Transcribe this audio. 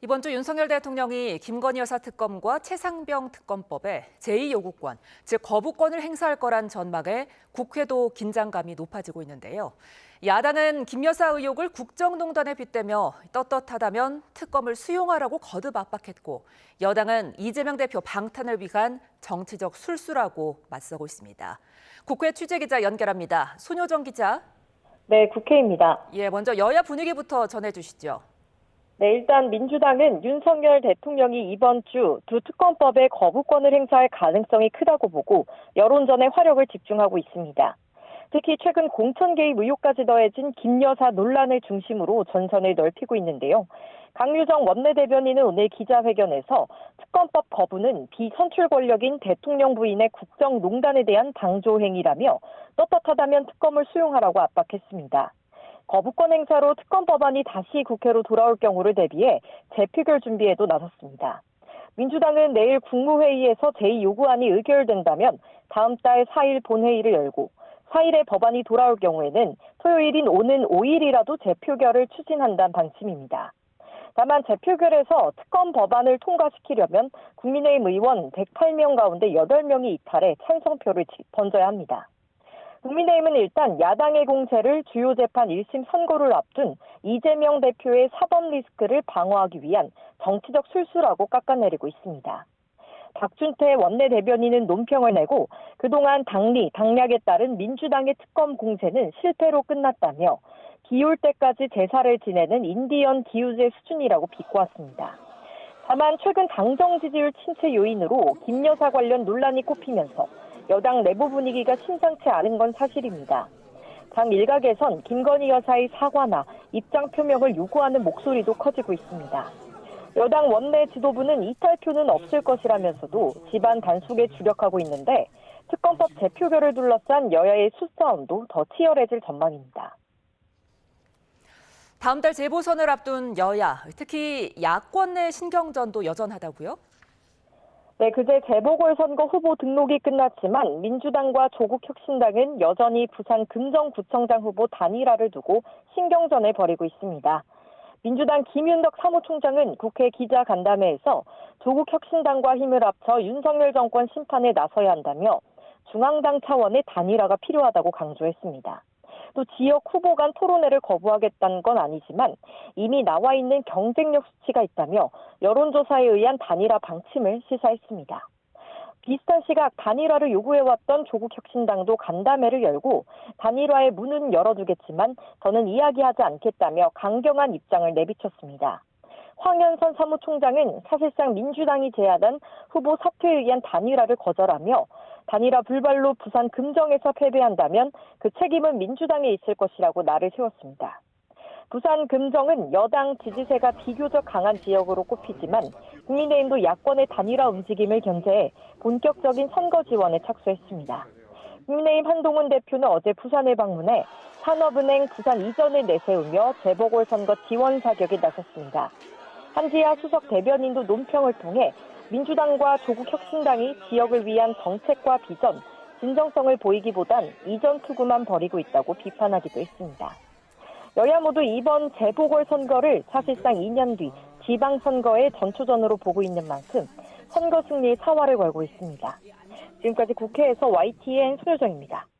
이번 주 윤석열 대통령이 김건희 여사 특검과 최상병 특검법에 제2요구권, 즉 거부권을 행사할 거란 전망에 국회도 긴장감이 높아지고 있는데요. 야당은 김 여사 의혹을 국정농단에 빗대며 떳떳하다면 특검을 수용하라고 거듭 압박했고, 여당은 이재명 대표 방탄을 위한 정치적 술수라고 맞서고 있습니다. 국회 취재기자 연결합니다. 손효정 기자. 네, 국회입니다. 먼저 여야 분위기부터 전해주시죠. 네, 일단 민주당은 윤석열 대통령이 이번 주 두 특검법에 거부권을 행사할 가능성이 크다고 보고 여론전에 화력을 집중하고 있습니다. 특히 최근 공천 개입 의혹까지 더해진 김 여사 논란을 중심으로 전선을 넓히고 있는데요. 강유정 원내대변인은 오늘 기자회견에서 특검법 거부는 비선출 권력인 대통령 부인의 국정농단에 대한 방조 행위라며 떳떳하다면 특검을 수용하라고 압박했습니다. 거부권 행사로 특검 법안이 다시 국회로 돌아올 경우를 대비해 재표결 준비에도 나섰습니다. 민주당은 내일 국무회의에서 제2요구안이 의결된다면 다음 달 4일 본회의를 열고 4일에 법안이 돌아올 경우에는 토요일인 오는 5일이라도 재표결을 추진한다는 방침입니다. 다만 재표결에서 특검 법안을 통과시키려면 국민의힘 의원 108명 가운데 8명이 이탈해 찬성표를 던져야 합니다. 국민의힘은 일단 야당의 공세를 주요 재판 1심 선고를 앞둔 이재명 대표의 사법 리스크를 방어하기 위한 정치적 술수라고 깎아내리고 있습니다. 박준태 원내대변인은 논평을 내고 그동안 당리, 당략에 따른 민주당의 특검 공세는 실패로 끝났다며 기올 때까지 제사를 지내는 인디언 기우제 수준이라고 비꼬았습니다. 다만 최근 당정 지지율 침체 요인으로 김 여사 관련 논란이 꼽히면서 여당 내부 분위기가 심상치 않은 건 사실입니다. 당 일각에선 김건희 여사의 사과나 입장 표명을 요구하는 목소리도 커지고 있습니다. 여당 원내 지도부는 이탈표는 없을 것이라면서도 집안 단속에 주력하고 있는데 특검법 재표결을 둘러싼 여야의 수싸움도 더 치열해질 전망입니다. 다음 달 재보선을 앞둔 여야, 특히 야권 내 신경전도 여전하다고요? 네, 그제 재보궐선거 후보 등록이 끝났지만 민주당과 조국혁신당은 여전히 부산 금정구청장 후보 단일화를 두고 신경전을 벌이고 있습니다. 민주당 김윤덕 사무총장은 국회 기자간담회에서 조국혁신당과 힘을 합쳐 윤석열 정권 심판에 나서야 한다며 중앙당 차원의 단일화가 필요하다고 강조했습니다. 또 지역 후보 간 토론회를 거부하겠다는 건 아니지만 이미 나와 있는 경쟁력 수치가 있다며 여론조사에 의한 단일화 방침을 시사했습니다. 비슷한 시각 단일화를 요구해왔던 조국혁신당도 간담회를 열고 단일화의 문은 열어두겠지만 더는 이야기하지 않겠다며 강경한 입장을 내비쳤습니다. 황현선 사무총장은 사실상 민주당이 제안한 후보 사퇴에 의한 단일화를 거절하며 단일화 불발로 부산 금정에서 패배한다면 그 책임은 민주당에 있을 것이라고 날을 세웠습니다. 부산 금정은 여당 지지세가 비교적 강한 지역으로 꼽히지만 국민의힘도 야권의 단일화 움직임을 견제해 본격적인 선거 지원에 착수했습니다. 국민의힘 한동훈 대표는 어제 부산을 방문해 산업은행 부산 이전을 내세우며 재보궐선거 지원 사격에 나섰습니다. 한지아 수석 대변인도 논평을 통해 민주당과 조국혁신당이 지역을 위한 정책과 비전, 진정성을 보이기보단 이전 투구만 벌이고 있다고 비판하기도 했습니다. 여야 모두 이번 재보궐선거를 사실상 2년 뒤 지방선거의 전초전으로 보고 있는 만큼 선거 승리의 사활을 걸고 있습니다. 지금까지 국회에서 YTN 손효정입니다.